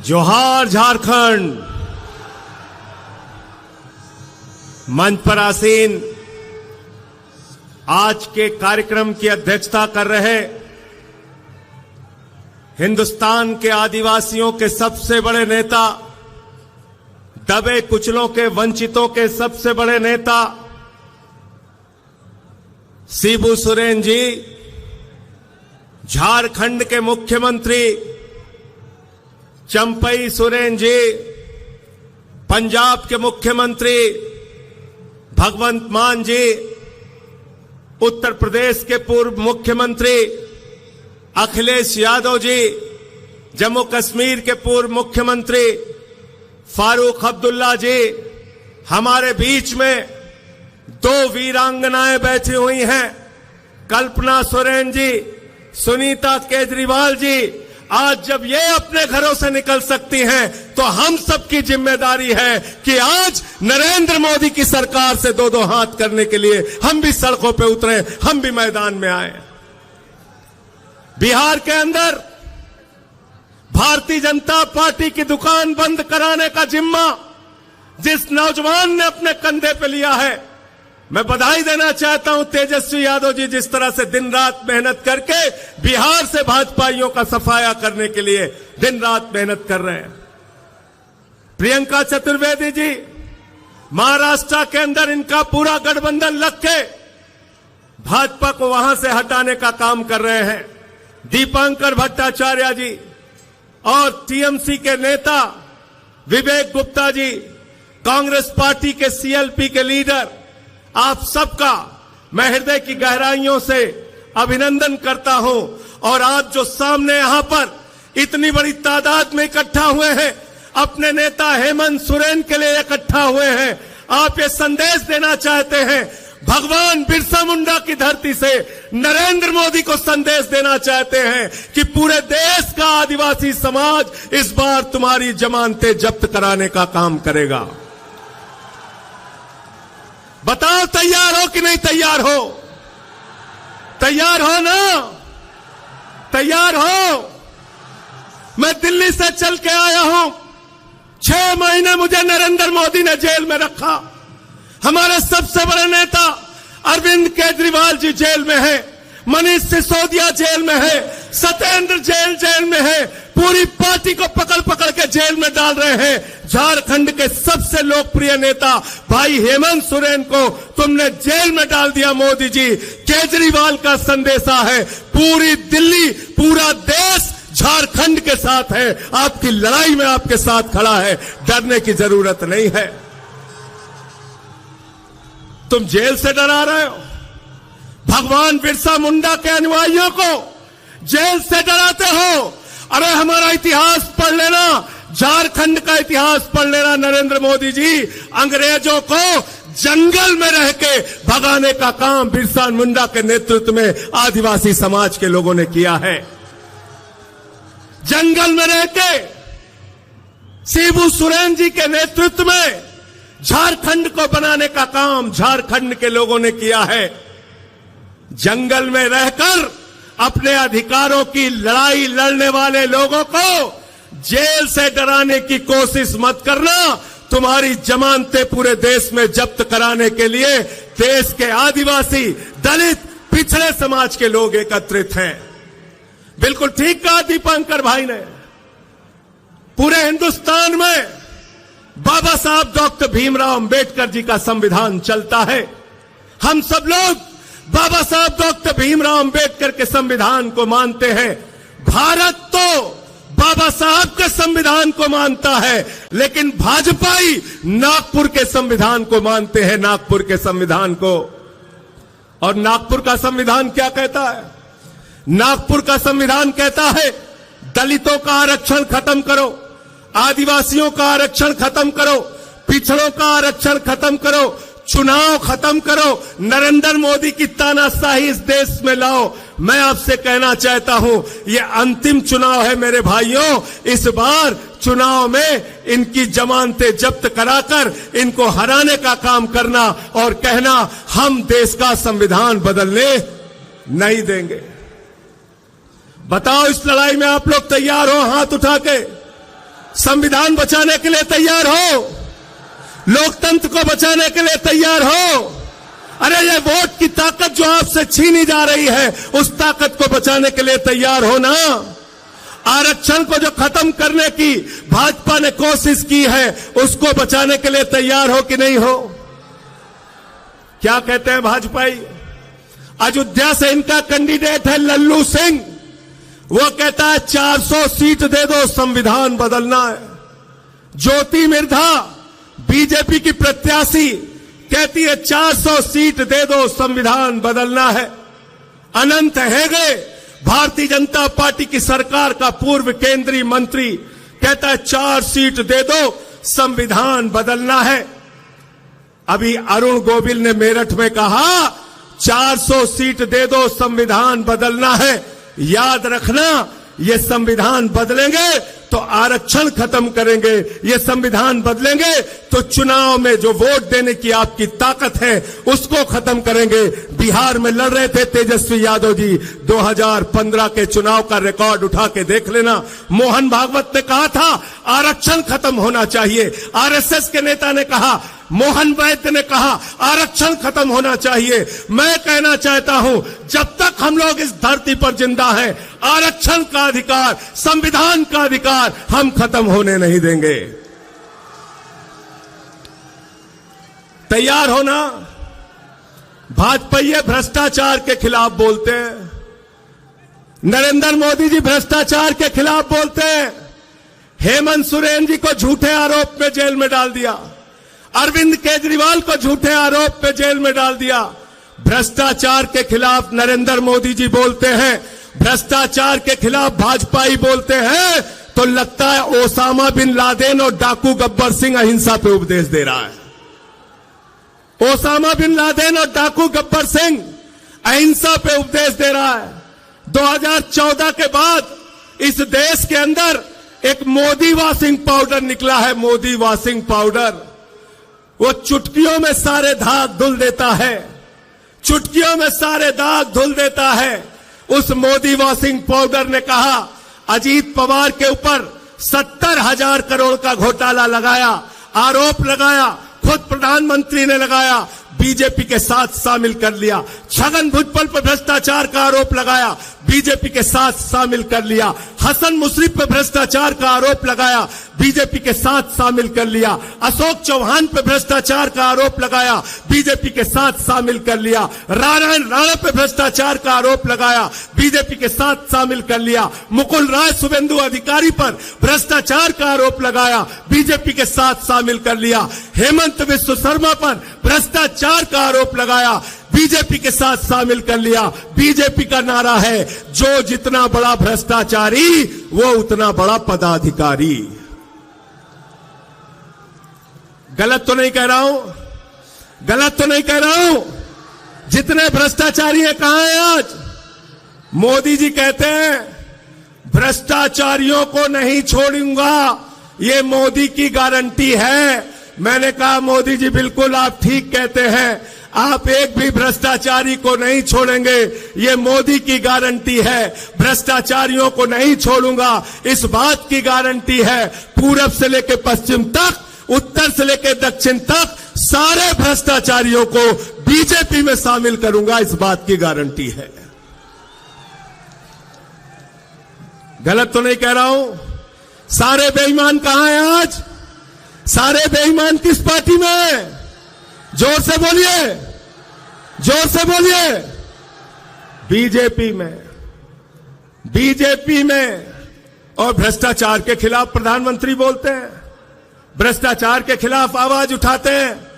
जोहार झारखंड। मंच पर आसीन आज के कार्यक्रम की अध्यक्षता कर रहे हिंदुस्तान के आदिवासियों के सबसे बड़े नेता, दबे कुचलों के वंचितों के सबसे बड़े नेता शिबू सोरेन जी, झारखंड के मुख्यमंत्री चंपई सोरेन जी, पंजाब के मुख्यमंत्री भगवंत मान जी, उत्तर प्रदेश के पूर्व मुख्यमंत्री अखिलेश यादव जी, जम्मू कश्मीर के पूर्व मुख्यमंत्री फारूक अब्दुल्ला जी, हमारे बीच में दो वीरांगनाएं बैठी हुई हैं, कल्पना सोरेन जी, सुनीता केजरीवाल जी। आज जब ये अपने घरों से निकल सकती हैं तो हम सबकी जिम्मेदारी है कि आज नरेंद्र मोदी की सरकार से दो दो हाथ करने के लिए हम भी सड़कों पे उतरे, हम भी मैदान में आए। बिहार के अंदर भारतीय जनता पार्टी की दुकान बंद कराने का जिम्मा जिस नौजवान ने अपने कंधे पे लिया है, मैं बधाई देना चाहता हूं तेजस्वी यादव जी, जिस तरह से दिन रात मेहनत करके बिहार से भाजपाइयों का सफाया करने के लिए दिन रात मेहनत कर रहे हैं। प्रियंका चतुर्वेदी जी महाराष्ट्र के अंदर इनका पूरा गठबंधन लग के भाजपा को वहां से हटाने का काम कर रहे हैं। दीपांकर भट्टाचार्य जी और टीएमसी के नेता विवेक गुप्ता जी, कांग्रेस पार्टी के सीएलपी के लीडर, आप सबका मैं हृदय की गहराइयों से अभिनंदन करता हूं। और आज जो सामने यहां पर इतनी बड़ी तादाद में इकट्ठा हुए हैं, अपने नेता हेमंत सोरेन के लिए इकट्ठा हुए हैं, आप ये संदेश देना चाहते हैं, भगवान बिरसा मुंडा की धरती से नरेंद्र मोदी को संदेश देना चाहते हैं कि पूरे देश का आदिवासी समाज इस बार तुम्हारी जमानतें जब्त कराने का काम करेगा। बताओ तैयार हो कि नहीं तैयार हो? तैयार हो ना? तैयार हो? मैं दिल्ली से चल के आया हूं, 6 महीने मुझे नरेंद्र मोदी ने जेल में रखा। हमारे सबसे बड़े नेता अरविंद केजरीवाल जी जेल में है, मनीष सिसोदिया जेल में है, सत्येंद्र जेल में है, पूरी पार्टी को पकड़ पकड़ के जेल में डाल रहे हैं। झारखंड के सबसे लोकप्रिय नेता भाई हेमंत सोरेन को तुमने जेल में डाल दिया मोदी जी। केजरीवाल का संदेशा है, पूरी दिल्ली, पूरा देश झारखंड के साथ है, आपकी लड़ाई में आपके साथ खड़ा है, डरने की जरूरत नहीं है। तुम जेल से डरा रहे हो, भगवान बिरसा मुंडा के अनुयायियों को जेल से डराते हो। अरे हमारा इतिहास पढ़ लेना, झारखंड का इतिहास पढ़ लेना नरेंद्र मोदी जी। अंग्रेजों को जंगल में रह के भगाने का काम बिरसा मुंडा के नेतृत्व में आदिवासी समाज के लोगों ने किया है। जंगल में रह के शिबू सोरेन जी के नेतृत्व में झारखंड को बनाने का काम झारखंड के लोगों ने किया है। जंगल में रहकर अपने अधिकारों की लड़ाई लड़ने वाले लोगों को जेल से डराने की कोशिश मत करना। तुम्हारी जमानतें पूरे देश में जब्त कराने के लिए देश के आदिवासी, दलित, पिछड़े समाज के लोग एकत्रित हैं। बिल्कुल ठीक कहा दीपांकर भाई ने, पूरे हिंदुस्तान में बाबा साहब डॉक्टर भीमराव अंबेडकर जी का संविधान चलता है। हम सब लोग बाबा साहब डॉक्टर भीमराव अंबेडकर के संविधान को मानते हैं। भारत तो बाबा साहब के संविधान को मानता है, लेकिन भाजपाई नागपुर के संविधान को मानते हैं, नागपुर के संविधान को। और नागपुर का संविधान क्या कहता है? नागपुर का संविधान कहता है दलितों का आरक्षण खत्म करो, आदिवासियों का आरक्षण खत्म करो, पिछड़ों का आरक्षण खत्म करो, चुनाव खत्म करो, नरेंद्र मोदी की तानाशाही इस देश में लाओ। मैं आपसे कहना चाहता हूं, ये अंतिम चुनाव है मेरे भाइयों। इस बार चुनाव में इनकी जमानतें जब्त कराकर इनको हराने का काम करना और कहना हम देश का संविधान बदलने नहीं देंगे। बताओ इस लड़ाई में आप लोग तैयार हो? हाथ उठा के संविधान बचाने के लिए तैयार हो? लोकतंत्र को बचाने के लिए तैयार हो? अरे ये वोट की ताकत जो आपसे छीनी जा रही है, उस ताकत को बचाने के लिए तैयार हो ना? आरक्षण को जो खत्म करने की भाजपा ने कोशिश की है, उसको बचाने के लिए तैयार हो कि नहीं हो? क्या कहते हैं भाजपाई? अयोध्या से इनका कैंडिडेट है लल्लू सिंह। वो कहता है 400 सीट दे दो, संविधान बदलना है। ज्योति मिर्धा बीजेपी की प्रत्याशी कहती है 400 सीट दे दो, संविधान बदलना है। अनंत हेगड़े भारतीय जनता पार्टी की सरकार का पूर्व केंद्रीय मंत्री कहता है 4 सीट दे दो, संविधान बदलना है। अभी अरुण गोविल ने मेरठ में कहा 400 सीट दे दो, संविधान बदलना है। याद रखना, ये संविधान बदलेंगे तो आरक्षण खत्म करेंगे, ये संविधान बदलेंगे तो चुनाव में जो वोट देने की आपकी ताकत है उसको खत्म करेंगे। बिहार में लड़ रहे थे तेजस्वी यादव जी, 2015 के चुनाव का रिकॉर्ड उठा के देख लेना। मोहन भागवत ने कहा था आरक्षण खत्म होना चाहिए। आरएसएस के नेता ने कहा, मोहन वैद्य ने कहा आरक्षण खत्म होना चाहिए। मैं कहना चाहता हूं, जब तक हम लोग इस धरती पर जिंदा हैं, आरक्षण का अधिकार, संविधान का अधिकार हम खत्म होने नहीं देंगे। तैयार होना। भाजपा भ्रष्टाचार के खिलाफ बोलते हैं, नरेंद्र मोदी जी भ्रष्टाचार के खिलाफ बोलते हैं। हेमंत सोरेन जी को झूठे आरोप में जेल में डाल दिया, अरविंद केजरीवाल को झूठे आरोप में जेल में डाल दिया। भ्रष्टाचार के खिलाफ नरेंद्र मोदी जी बोलते हैं, भ्रष्टाचार के खिलाफ भाजपाई बोलते हैं, तो लगता है ओसामा बिन लादेन और डाकू गब्बर सिंह अहिंसा पे उपदेश दे रहा है। ओसामा बिन लादेन और डाकू गब्बर सिंह अहिंसा पे उपदेश दे रहा है। 2014 के बाद इस देश के अंदर एक मोदी वॉशिंग पाउडर निकला है, मोदी वॉशिंग पाउडर। वो चुटकियों में सारे दाग धुल देता है, चुटकियों में सारे दाग धुल देता है। उस मोदी वॉशिंग पाउडर ने कहा अजीत पवार के ऊपर 70,000 करोड़ का घोटाला लगाया, आरोप लगाया, खुद प्रधानमंत्री ने लगाया, बीजेपी के साथ शामिल कर लिया। छगन भुजबल पर भ्रष्टाचार का आरोप लगाया, बीजेपी के साथ शामिल कर लिया। हसन मुशर्रफ पर भ्रष्टाचार का आरोप लगाया, बीजेपी के साथ शामिल कर लिया। अशोक चौहान पर भ्रष्टाचार का आरोप लगाया, बीजेपी के साथ शामिल कर लिया। नारायण राणा पर भ्रष्टाचार का आरोप लगाया, बीजेपी के साथ शामिल कर लिया। मुकुल राय शुभेंदु अधिकारी पर भ्रष्टाचार का आरोप लगाया, बीजेपी के साथ शामिल कर लिया। हेमंत विश्व शर्मा पर भ्रष्टाचार का आरोप लगाया, बीजेपी के साथ शामिल कर लिया। बीजेपी का नारा है, जो जितना बड़ा भ्रष्टाचारी वो उतना बड़ा पदाधिकारी। गलत तो नहीं कह रहा हूं, गलत तो नहीं कह रहा हूं। जितने भ्रष्टाचारी हैं कहां हैं आज? मोदी जी कहते हैं भ्रष्टाचारियों को नहीं छोड़ूंगा, ये मोदी की गारंटी है। मैंने कहा मोदी जी बिल्कुल आप ठीक कहते हैं, आप एक भी भ्रष्टाचारी को नहीं छोड़ेंगे, ये मोदी की गारंटी है। भ्रष्टाचारियों को नहीं छोड़ूंगा, इस बात की गारंटी है। पूरब से लेकर पश्चिम तक, उत्तर से लेकर दक्षिण तक सारे भ्रष्टाचारियों को बीजेपी में शामिल करूंगा, इस बात की गारंटी है। गलत तो नहीं कह रहा हूं। सारे बेईमान कहां हैं आज? सारे बेईमान किस पार्टी में हैं? जोर से बोलिए, जोर से बोलिए। बीजेपी में, बीजेपी में। और भ्रष्टाचार के खिलाफ प्रधानमंत्री बोलते हैं, भ्रष्टाचार के खिलाफ आवाज उठाते हैं।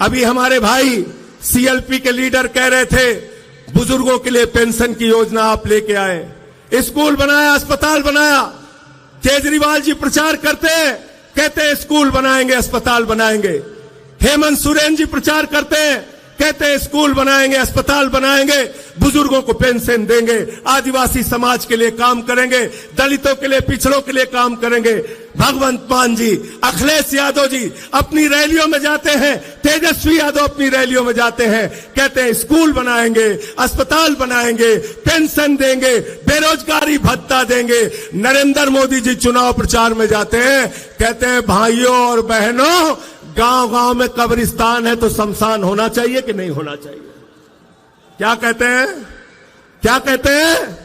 अभी हमारे भाई सीएलपी के लीडर कह रहे थे बुजुर्गों के लिए पेंशन की योजना आप लेके आए, स्कूल बनाया, अस्पताल बनाया। केजरीवाल जी प्रचार करते हैं, कहते हैं स्कूल बनाएंगे, अस्पताल बनाएंगे। हेमंत सोरेन जी प्रचार करते हैं, कहते हैं स्कूल बनाएंगे, अस्पताल बनाएंगे, बुजुर्गों को पेंशन देंगे, आदिवासी समाज के लिए काम करेंगे, दलितों के लिए, पिछड़ों के लिए काम करेंगे। भगवंत मान जी, अखिलेश यादव जी अपनी रैलियों में जाते हैं, तेजस्वी यादव अपनी रैलियों में जाते हैं, कहते हैं स्कूल बनाएंगे, अस्पताल बनाएंगे, पेंशन देंगे, बेरोजगारी भत्ता देंगे। नरेंद्र मोदी जी चुनाव प्रचार में जाते हैं, कहते हैं भाइयों और बहनों, गांव गांव में कब्रिस्तान है तो शमशान होना चाहिए कि नहीं होना चाहिए? क्या कहते हैं? क्या कहते हैं?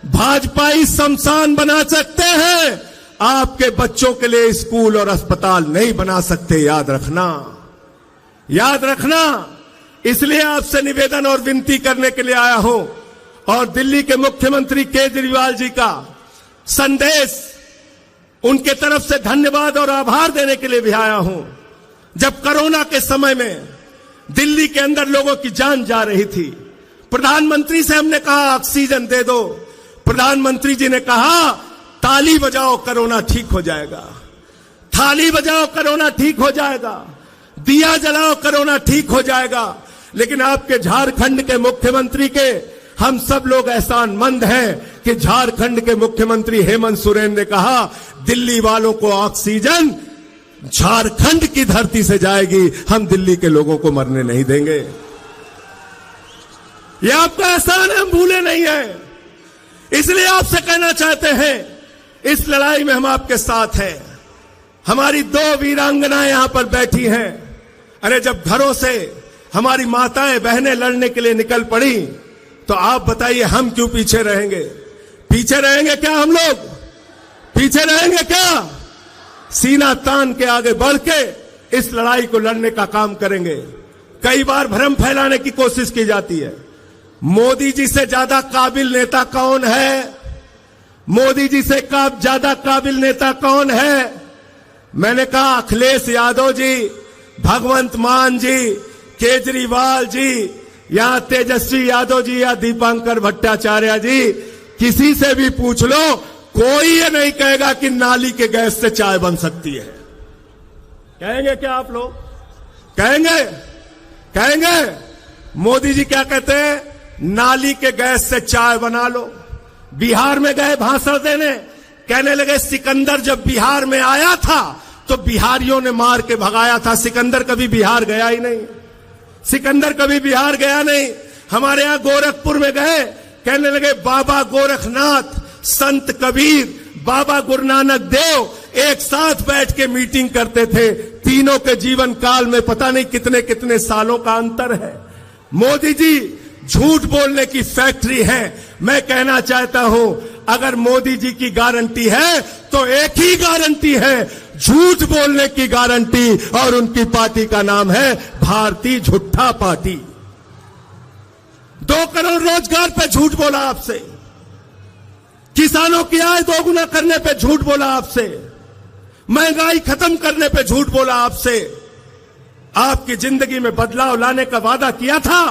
भाजपाई शमशान बना सकते हैं, आपके बच्चों के लिए स्कूल और अस्पताल नहीं बना सकते। याद रखना, याद रखना। इसलिए आपसे निवेदन और विनती करने के लिए आया हूं और दिल्ली के मुख्यमंत्री केजरीवाल जी का संदेश, उनके तरफ से धन्यवाद और आभार देने के लिए भी आया हूं। जब कोरोना के समय में दिल्ली के अंदर लोगों की जान जा रही थी, प्रधानमंत्री से हमने कहा ऑक्सीजन दे दो, प्रधानमंत्री जी ने कहा ताली बजाओ कोरोना ठीक हो जाएगा, थाली बजाओ कोरोना ठीक हो जाएगा, दिया जलाओ कोरोना ठीक हो जाएगा। लेकिन आपके झारखंड के मुख्यमंत्री के हम सब लोग एहसानमंद हैं कि झारखंड के मुख्यमंत्री हेमंत सोरेन ने कहा दिल्ली वालों को ऑक्सीजन झारखंड की धरती से जाएगी, हम दिल्ली के लोगों को मरने नहीं देंगे। यह आपका एहसान हम भूले नहीं है। इसलिए आपसे कहना चाहते हैं, इस लड़ाई में हम आपके साथ हैं। हमारी 2 वीरांगनाएं यहां पर बैठी हैं। अरे जब घरों से हमारी माताएं बहनें लड़ने के लिए निकल पड़ी, तो आप बताइए हम क्यों पीछे रहेंगे? पीछे रहेंगे क्या? हम लोग पीछे रहेंगे क्या? सीना तान के आगे बढ़ के इस लड़ाई को लड़ने का काम करेंगे। कई बार भ्रम फैलाने की कोशिश की जाती है, मोदी जी से ज्यादा काबिल नेता कौन है? मोदी जी से ज्यादा काबिल नेता कौन है? मैंने कहा अखिलेश यादव जी, भगवंत मान जी, केजरीवाल जी, या तेजस्वी यादव जी, या दीपांकर भट्टाचार्य जी, किसी से भी पूछ लो, कोई ये नहीं कहेगा कि नाली के गैस से चाय बन सकती है। कहेंगे क्या आप लोग? कहेंगे? कहेंगे? मोदी जी क्या कहते हैं? नाली के गैस से चाय बना लो। बिहार में गए भाषण देने, कहने लगे सिकंदर जब बिहार में आया था तो बिहारियों ने मार के भगाया था, सिकंदर कभी बिहार गया ही नहीं, सिकंदर कभी बिहार गया नहीं। हमारे यहां गोरखपुर में गए, कहने लगे बाबा गोरखनाथ, संत कबीर, बाबा गुरु नानक देव एक साथ बैठ के मीटिंग करते थे। तीनों के जीवन काल में पता नहीं कितने कितने सालों का अंतर है। मोदी जी झूठ बोलने की फैक्ट्री है। मैं कहना चाहता हूं, अगर मोदी जी की गारंटी है तो एक ही गारंटी है, झूठ बोलने की गारंटी, और उनकी पार्टी का नाम है भारतीय झूठा पार्टी। 2 करोड़ रोजगार पे झूठ बोला आपसे, किसानों की आय 2 गुना करने पे झूठ बोला आपसे, महंगाई खत्म करने पे झूठ बोला आपसे, आपकी जिंदगी में बदलाव लाने का वादा किया था।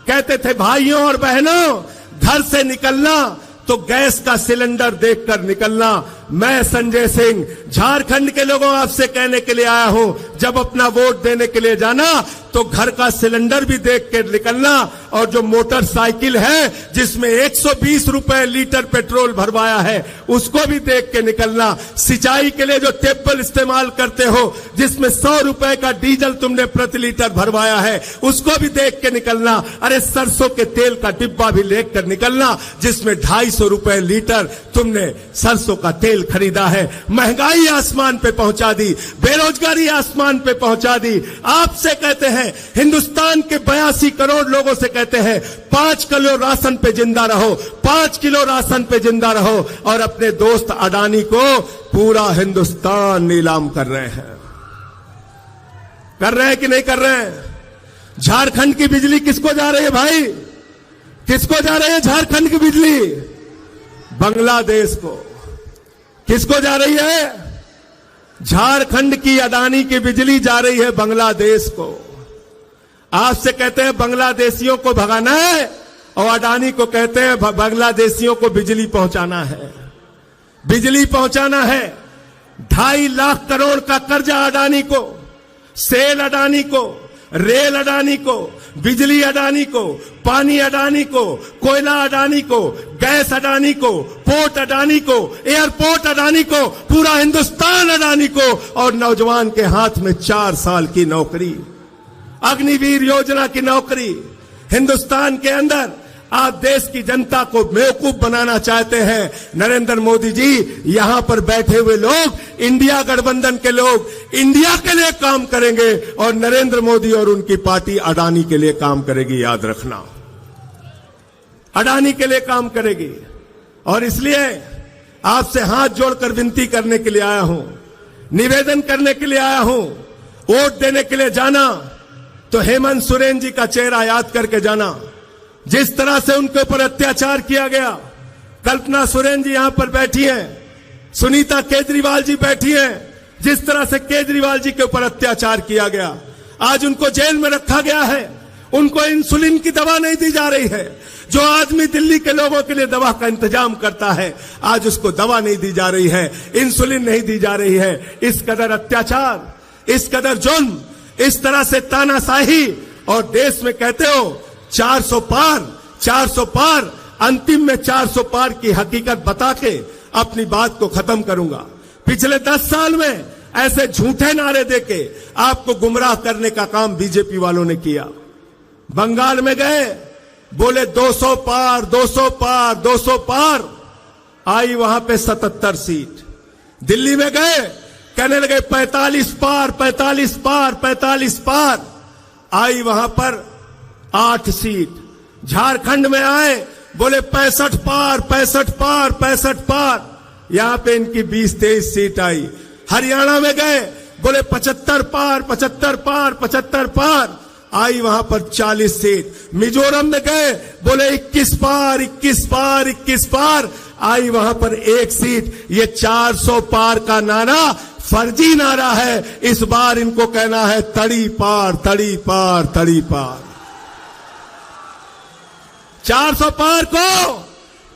कहते थे भाइयों और बहनों, घर से निकलना तो गैस का सिलेंडर देखकर निकलना। मैं संजय सिंह झारखंड के लोगों आपसे कहने के लिए आया हूं, जब अपना वोट देने के लिए जाना तो घर का सिलेंडर भी देख के निकलना, और जो मोटरसाइकिल है जिसमें 120 रुपए लीटर पेट्रोल भरवाया है उसको भी देख के निकलना। सिंचाई के लिए जो टेबल इस्तेमाल करते हो जिसमें 100 रुपए का डीजल तुमने प्रति लीटर भरवाया है उसको भी देख के निकलना। अरे सरसों के तेल का डिब्बा भी लेकर निकलना जिसमें 250 रुपए लीटर तुमने सरसों का तेल खरीदा है। महंगाई आसमान पे पहुंचा दी, बेरोजगारी आसमान पे पहुंचा दी। आपसे कहते हैं, हिंदुस्तान के 82 करोड़ लोगों से कहते हैं 5 किलो राशन पे जिंदा रहो, 5 किलो राशन पे जिंदा रहो, और अपने दोस्त अडानी को पूरा हिंदुस्तान नीलाम कर रहे हैं। कर रहे हैं कि नहीं कर रहे हैं? झारखंड की बिजली किसको जा रही है भाई? किसको जा रही है झारखंड की बिजली? बांग्लादेश को। किसको जा रही है? झारखंड की अडानी की बिजली जा रही है बांग्लादेश को। आपसे कहते हैं बांग्लादेशियों को भगाना है, और अडानी को कहते हैं बांग्लादेशियों को बिजली पहुंचाना है, बिजली पहुंचाना है। 2.5 लाख करोड़ का कर्जा अडानी को, सेल अडानी को, रेल अडानी को, बिजली अडानी को, पानी अडानी को, कोयला अडानी को, गैस अडानी को, पोर्ट अडानी को, एयरपोर्ट अडानी को, पूरा हिंदुस्तान अडानी को, और नौजवान के हाथ में 4 साल की नौकरी, अग्निवीर योजना की नौकरी। हिंदुस्तान के अंदर आप देश की जनता को बेवकूफ बनाना चाहते हैं। नरेंद्र मोदी जी, यहां पर बैठे हुए लोग, इंडिया गठबंधन के लोग इंडिया के लिए काम करेंगे, और नरेंद्र मोदी और उनकी पार्टी अडानी के लिए काम करेगी। याद रखना, अडानी के लिए काम करेगी। और इसलिए आपसे हाथ जोड़कर विनती करने के लिए आया हूं, निवेदन करने के लिए आया हूं। वोट देने के लिए जाना तो हेमंत सोरेन जी का चेहरा याद करके जाना, जिस तरह से उनके ऊपर अत्याचार किया गया। कल्पना सोरेन जी यहां पर बैठी हैं, सुनीता केजरीवाल जी बैठी हैं, जिस तरह से केजरीवाल जी के ऊपर अत्याचार किया गया। आज उनको जेल में रखा गया है, उनको इंसुलिन की दवा नहीं दी जा रही है। जो आदमी दिल्ली के लोगों के लिए दवा का इंतजाम करता है, आज उसको दवा नहीं दी जा रही है, इंसुलिन नहीं दी जा रही है। इस कदर अत्याचार, इस कदर जुल्म, इस तरह से तानाशाही, और देश में कहते हो 400 पार, 400 पार, अंतिम में 400 पार की हकीकत बता के अपनी बात को खत्म करूंगा। पिछले 10 साल में ऐसे झूठे नारे देके आपको गुमराह करने का काम बीजेपी वालों ने किया। बंगाल में गए, बोले 200 पार, 200 पार, 200 पार, आई वहां पे 77 सीट। दिल्ली में गए, कहने लगे 45 पार, 45 पार, 45 पार, आई वहां पर 8 सीट। झारखंड में आए, बोले 65 पार, 65 पार, 65 पार, यहां पे इनकी 20-23 सीट आई। हरियाणा में गए, बोले 75 पार, 75 पार, 75 पार, आई वहां पर 40 सीट। मिजोरम में गए, बोले 21 पार, 21 पार, 21 पार, आई वहां पर 1 सीट। ये 400 पार का नारा फर्जी नारा है। इस बार इनको कहना है तड़ी पार, तड़ी पार, तड़ी पार। 400 पार को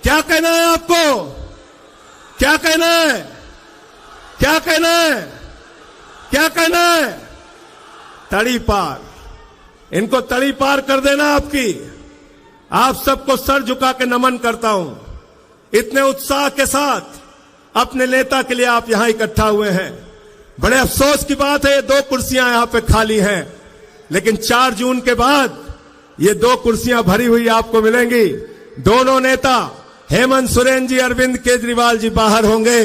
क्या कहना है आपको? क्या कहना है? क्या कहना है? क्या कहना है? तड़ी पार। इनको तड़ी पार कर देना आपकी। आप सबको सर झुका के नमन करता हूं। इतने उत्साह के साथ अपने नेता के लिए आप यहां इकट्ठा हुए हैं। बड़े अफसोस की बात है, ये 2 कुर्सियां यहां पे खाली हैं, लेकिन 4 जून के बाद ये 2 कुर्सियां भरी हुई आपको मिलेंगी। दोनों नेता हेमंत सोरेन जी, अरविंद केजरीवाल जी बाहर होंगे,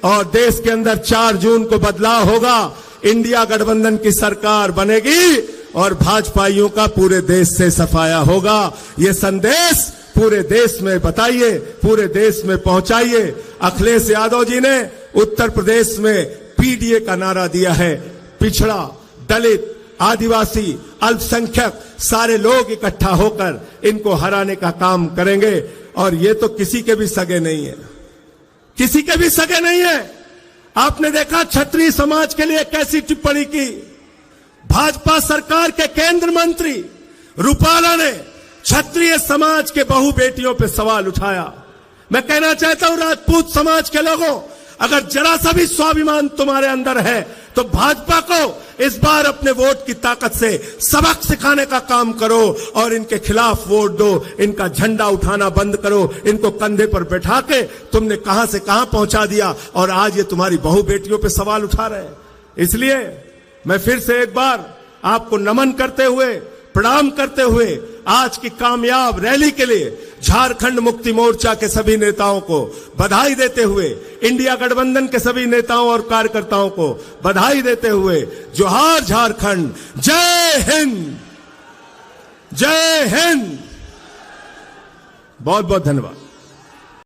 और देश के अंदर 4 जून को बदलाव होगा। इंडिया गठबंधन की सरकार बनेगी, और भाजपाइयों का पूरे देश से सफाया होगा। ये संदेश पूरे देश में बताइए, पूरे देश में पहुंचाइए। अखिलेश यादव जी ने उत्तर प्रदेश में पीडीए का नारा दिया है। पिछड़ा, दलित, आदिवासी, अल्पसंख्यक सारे लोग इकट्ठा होकर इनको हराने का काम करेंगे। और ये तो किसी के भी सगे नहीं है, किसी के भी सगे नहीं है। आपने देखा क्षत्रिय समाज के लिए कैसी टिप्पणी की। भाजपा सरकार के केंद्र मंत्री रूपाला ने क्षत्रिय समाज के बहु बेटियों पे सवाल उठाया। मैं कहना चाहता हूं राजपूत समाज के लोगों, अगर जरा सा भी स्वाभिमान तुम्हारे अंदर है तो भाजपा को इस बार अपने वोट की ताकत से सबक सिखाने का काम करो, और इनके खिलाफ वोट दो। इनका झंडा उठाना बंद करो। इनको कंधे पर बैठा के तुमने कहां से कहां पहुंचा दिया, और आज ये तुम्हारी बहु बेटियों पे सवाल उठा रहे हैं। इसलिए मैं फिर से एक बार आपको नमन करते हुए, प्रणाम करते हुए आज की कामयाब रैली के लिए झारखंड मुक्ति मोर्चा के सभी नेताओं को बधाई देते हुए, इंडिया गठबंधन के सभी नेताओं और कार्यकर्ताओं को बधाई देते हुए, जोहार झारखंड, जय हिंद, जय हिंद। बहुत बहुत धन्यवाद।